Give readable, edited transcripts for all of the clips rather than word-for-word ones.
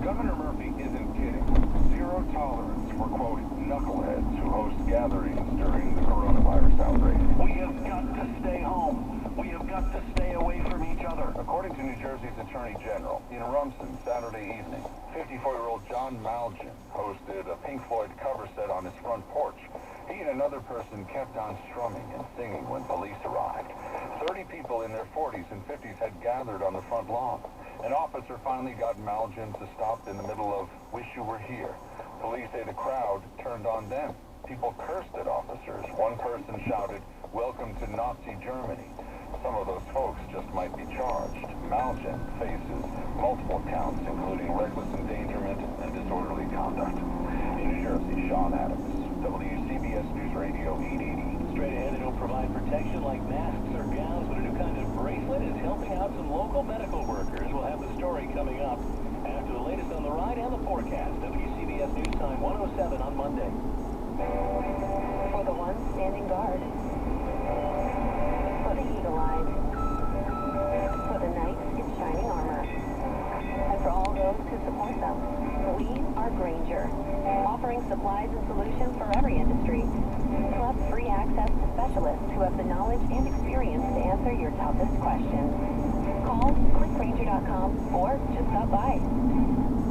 Governor Murphy isn't kidding. Zero tolerance for, quote, knuckleheads who host gatherings during the coronavirus outbreak. We have got to stay home. We have got to stay away from each other. According to New Jersey's Attorney General, in Rumson Saturday evening, 54-year-old John Malgin hosted a Pink Floyd cover set on his front porch. He and another person kept on strumming and singing when police arrived. 30 people in their 40s and 50s had gathered on the front lawn. An officer finally got Malgin to stop in the middle of "Wish You Were Here." Police say the crowd turned on them. People cursed at officers. One person shouted, "Welcome to Nazi Germany." Some of those folks just might be charged. Malgin faces multiple counts, including reckless endangerment and disorderly conduct. In New Jersey, Sean Adams, WCBS News Radio 880. Straight ahead, they don't provide protection like masks or gowns, but a new kind of bracelet is helping out some local medical workers. We'll have the story coming up after the latest on the ride and the forecast. WCBS News Time 107 on Monday. For the ones standing guard. For the eagle-eyed. For the knights in shining armor. And for all those who support them. We are Granger, offering supplies and solutions for every industry. Plus free access to specialists who have the knowledge and experience to answer your toughest questions. Call clickgranger.com or just stop by.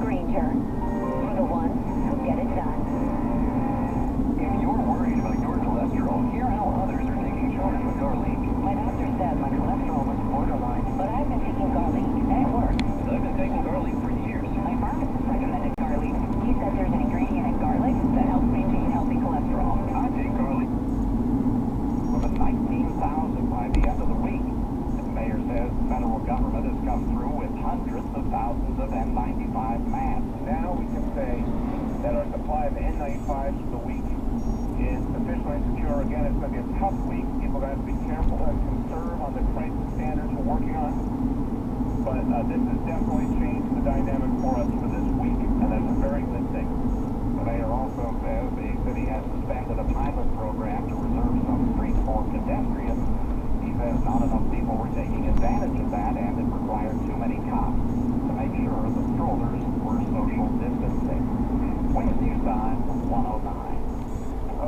Granger, for the ones who get it done. If you're worried about your cholesterol, hear how others are taking charge with garlic. My doctor said my cholesterol was borderline, but I've been taking garlic and it works. I've been taking garlic for years. My pharmacist recommended garlic. He said there's an ingredient in garlic that helps maintain healthy cholesterol. I take garlic. More than 19,000 by the end of the week. The mayor says the federal government has come through with hundreds of thousands of N95 masks. Now we can say that our supply of N95s for the week is sufficiently secure. Again, it's going to be a tough week. People have to be careful and conserve on the crisis standards we're working on. But this has definitely changed the dynamic for us for this week, and that's a very good thing. The mayor also says the city has suspended a pilot program to reserve some streets for pedestrians. He says not enough people were taking advantage of that, and it required too many cops to make sure the strollers were social distancing. Wayne's News Time 109.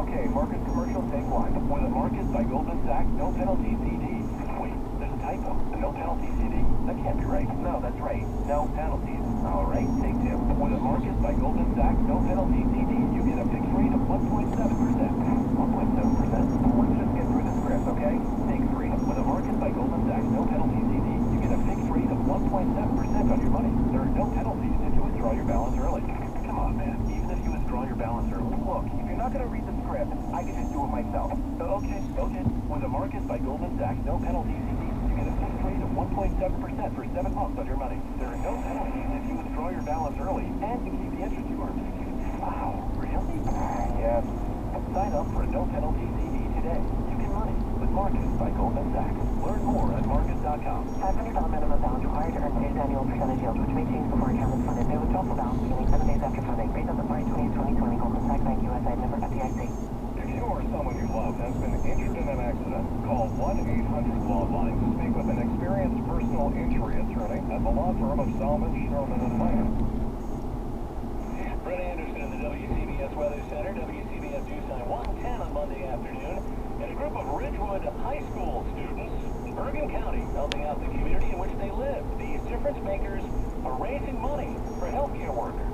Okay, Marcus Commercial, take one. With a Marcus by Goldman Sachs, no penalty CD. Wait, there's a typo. The no penalty CD? That can't be right. No, that's right. No penalties. All right, take two. With a Marcus by Goldman Sachs, no penalty CD, you get a fixed rate of 1.7%. 1.7%? Let's just get through the script, okay? Take three. With a Marcus by Goldman Sachs, no penalty CD, you get a fixed rate of 1.7% on your money. There are no penalties if you withdraw your balance early. Come on, man. Even if you withdraw your balance early. Look, if you're not going to read the script, I can just do it myself. Okay. With a Marcus by Goldman Sachs, no penalty CD, you get a fixed rate of 1.7% for 7 months on your money. There are no penalties if you withdraw your balance early, and you keep the interest you earn. Wow, really? Yes. Sign up for a no penalty CD today. You can money with Marcus by Goldman Sachs. Learn more at Marcus.com. $500 minimum balance required to earn today's annual percentage yield, which may change before account is funded. New withdrawal balance beginning 7 days after funding. Based on February 20th, 2020, Goldman Sachs Bank USA member FDIC. If you or someone you love has been injured in an accident, call 1-800-LAW-LINE to speak with an experienced personal injury attorney at the law firm of Salmon, Sherman & Lamb. Brett Anderson in the WCBS Weather Center, WCBS News Time 110 on Monday afternoon, and a group of Ridgewood High School students in Bergen County helping out the community in which they live. The makers are raising money for healthcare workers.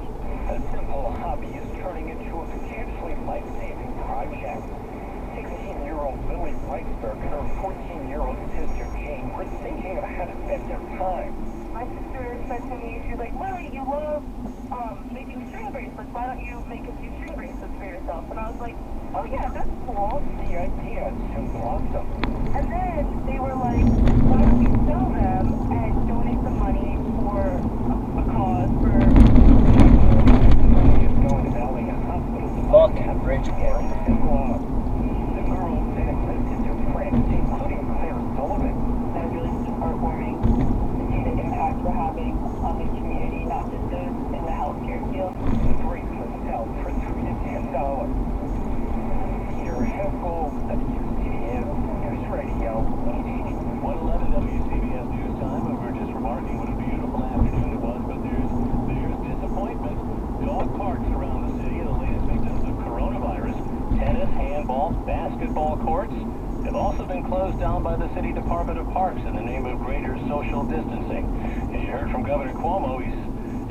A simple hobby is turning into a potentially life-saving project. 16-year-old Lily Weisberg and her 14-year-old sister Jane were thinking of how to spend their time. My sister said to me, she's like, Lily, you love making string bracelets. Why don't you make a few string bracelets for yourself? And I was like, oh yeah, that's cool. The idea soon blossomed. And then they were like, why don't we sell them and donate the money for a cause for... Money is going to LA hospitals. Park Ave Bridgeport. The girls then enlisted their friends, including Claire Sullivan. That was really just heartwarming to see the impact we're having on the community, not just those in the healthcare field. The bracelets sell for $3 to $10. Peter Heffel, WCBS News Radio. 111 WCBS News Time. We were just remarking what a beautiful afternoon it was, but there's disappointment. Dog parks around the city are the latest victims of coronavirus. Tennis, handball, basketball courts have also been closed down by the City Department of Parks in the name of greater social distancing. As you heard from Governor Cuomo, he's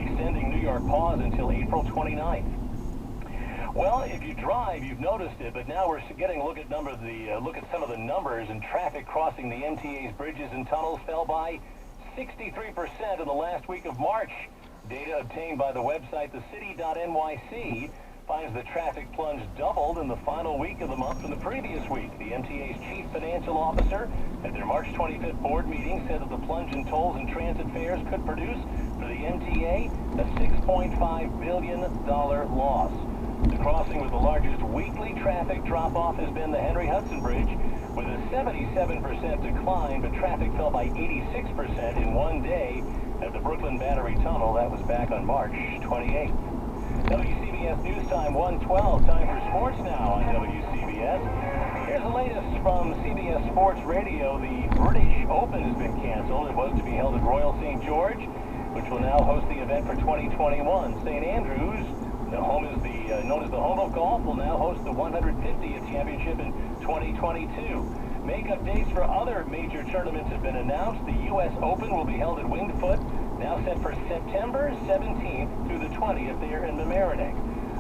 extending New York pause until April 29th. Well, if you drive, you've noticed it, but now we're getting a look at some of the numbers, and traffic crossing the MTA's bridges and tunnels fell by 63% in the last week of March. Data obtained by the website thecity.nyc finds that traffic plunge doubled in the final week of the month from the previous week. The MTA's chief financial officer at their March 25th board meeting said that the plunge in tolls and transit fares could produce for the MTA a $6.5 billion loss. The crossing with the largest weekly traffic drop-off has been the Henry Hudson Bridge, with a 77% decline, but traffic fell by 86% in one day at the Brooklyn Battery Tunnel. That was back on March 28th. WCBS News Time 112. Time for sports now on WCBS. Here's the latest from CBS Sports Radio. The British Open has been canceled. It was to be held at Royal St. George, which will now host the event for 2021. St. Andrews, known as the home of golf, will now host the 150th championship in 2022. Makeup dates for other major tournaments have been announced. The U.S. Open will be held at Winged Foot, now set for September 17th through the 20th there in Mamaroneck.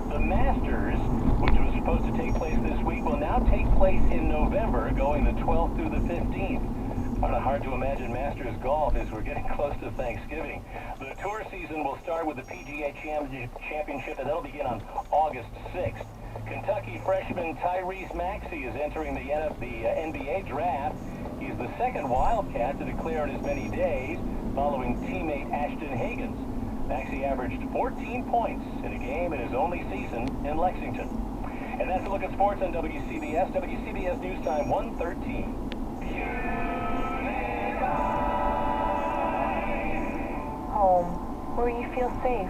The Masters, which was supposed to take place this week, will now take place in November, going the 12th through the 15th. Kind of hard to imagine Masters golf as we're getting close to Thanksgiving. The tour season will start with the PGA Championship, and that'll begin on August 6th. Kentucky freshman Tyrese Maxey is entering the NBA draft. He's the second Wildcat to declare in as many days, following teammate Ashton Higgins. Maxey averaged 14 points in a game in his only season in Lexington. And that's a look at sports on WCBS. WCBS News Time 113. Home, where you feel safe,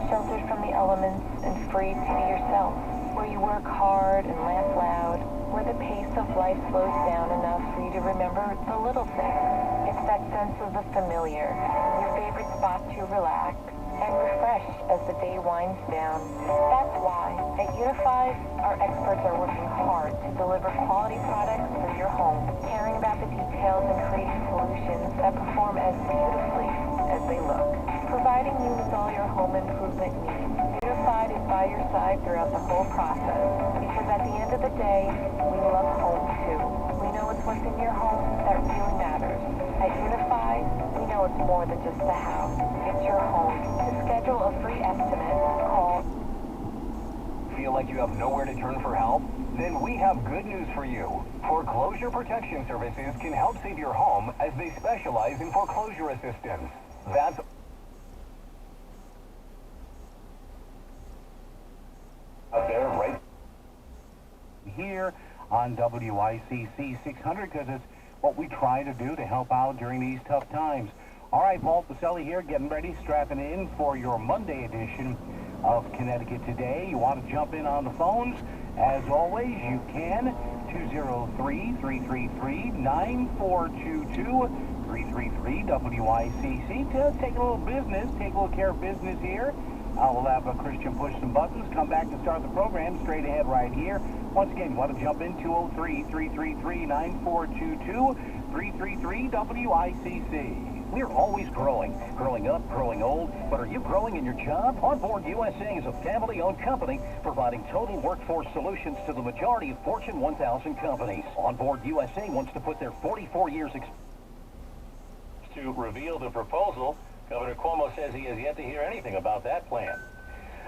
sheltered from the elements and free to be yourself, where you work hard and laugh loud, where the pace of life slows down enough for you to remember the little things. It's that sense of the familiar, your favorite spot to relax and refresh as the day winds down. That's why at Unified, our experts are working hard to deliver quality products for your home, caring about the details and creating solutions that perform as beautifully as they look, providing you with all your home improvement needs. Unified is by your side throughout the whole process, because at the end of the day, we love home too. We know it's what's in your home that really matters. At Unified, we know it's more than just a house. It's your home. To schedule a free estimate, call... Feel like you have nowhere to turn for help? Then we have good news for you. Foreclosure Protection Services can help save your home as they specialize in foreclosure assistance. That's out there right here on WICC 600, because it's what we try to do to help out during these tough times. All right, Paul Pacelli here, getting ready, strapping in for your Monday edition of Connecticut Today. You want to jump in on the phones? As always, you can. 203-333-9422. 333-WICC. To take a little business, take a little care of business here. We'll have Christian push some buttons, come back and start the program straight ahead right here Once again, you want to jump in, 203-333-9422, 333-WICC. We're always growing up, growing old, but are you growing in your job? Onboard USA is a family-owned company providing total workforce solutions to the majority of Fortune 1000 companies. Onboard USA wants to put their 44 years to reveal the proposal. Governor Cuomo says he has yet to hear anything about that plan.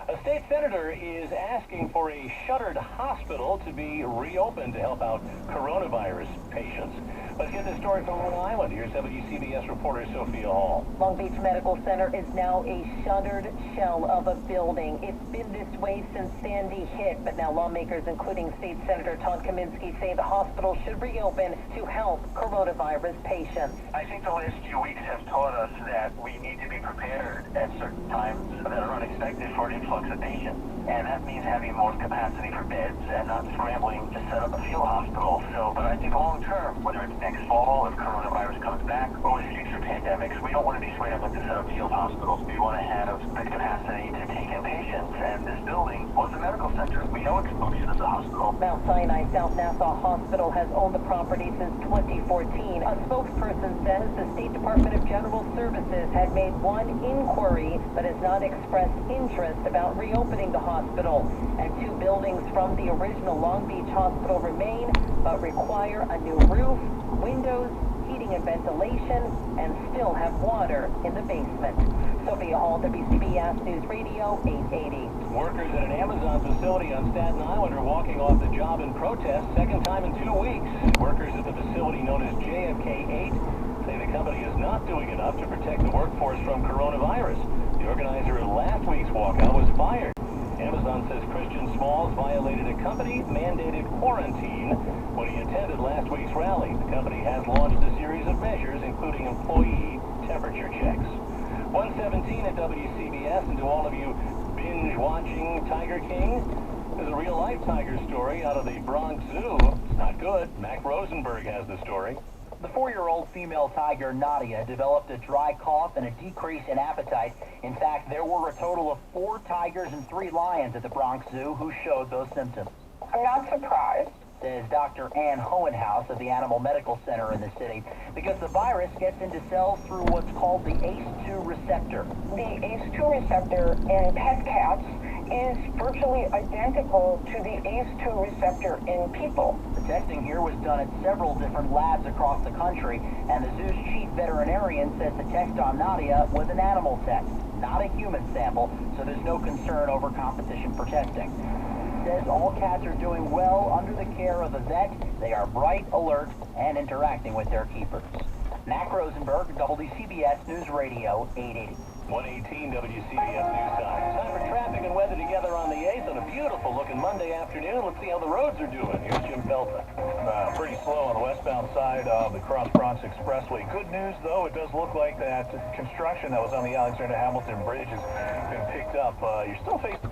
A state senator is asking for a shuttered hospital to be reopened to help out coronavirus patients. Let's get this story from Rhode Island. Here's WCBS reporter Sophia Hall. Long Beach Medical Center is now a shuttered shell of a building. It's been this way since Sandy hit, but now lawmakers, including State Senator Todd Kaminsky, say the hospital should reopen to help coronavirus patients. I think the last few weeks have taught us that we need to be prepared at certain times that are unexpected for an influx of patients. And that means having more capacity for beds and not scrambling to set up a field hospital. But I think long term, whether it's next fall if coronavirus comes back or in future pandemics, we don't want to be scrambling to set up field hospitals. We want to have bed capacity to take in patients. And this building was a medical center. We know it's functioned as a hospital. Mount Sinai South Nassau Hospital has owned the property since 2014. A spokesperson says the State Department of General Services had made one inquiry but has not expressed interest about reopening the hospital. And 2 buildings from the original Long Beach Hospital remain but require a new roof, windows, heating and ventilation, and still have water in the basement. Sophia Hall, WCBS News Radio, 880. Workers at an Amazon facility on Staten Island are walking off the job in protest, second time in 2 weeks. Workers at the facility known as JFK 8 say the company is not doing enough to protect the workforce from coronavirus. The organizer of last week's walkout was fired. Amazon says Christian Smalls violated a company-mandated quarantine when he attended last week's rally. The company has launched a series of measures, including employee temperature checks. 117 at WCBS, and to all of you binge-watching Tiger King, there's a real-life tiger story out of the Bronx Zoo. It's not good. Mac Rosenberg has the story. The 4-year-old female tiger, Nadia, developed a dry cough and a decrease in appetite. In fact, there were a total of 4 tigers and 3 lions at the Bronx Zoo who showed those symptoms. I'm not surprised, says Dr. Ann Hohenhaus of the Animal Medical Center in the city, because the virus gets into cells through what's called the ACE2 receptor. the ACE2 receptor in pet cats is virtually identical to the ACE2 receptor in people. The testing here was done at several different labs across the country, and the zoo's chief veterinarian says the test on Nadia was an animal test, not a human sample, so there's no concern over competition for testing. Says all cats are doing well under the care of the vet. They are bright, alert, and interacting with their keepers. Mac Rosenberg, WCBS News Radio, 880. 118 WCBS News Time. Time for traffic and weather together on the 8th on a beautiful looking Monday afternoon. Let's see how the roads are doing. Here's Jim Felton. Pretty slow on the westbound side of the Cross Bronx Expressway. Good news, though, it does look like that construction that was on the Alexander Hamilton Bridge has been picked up. You're still facing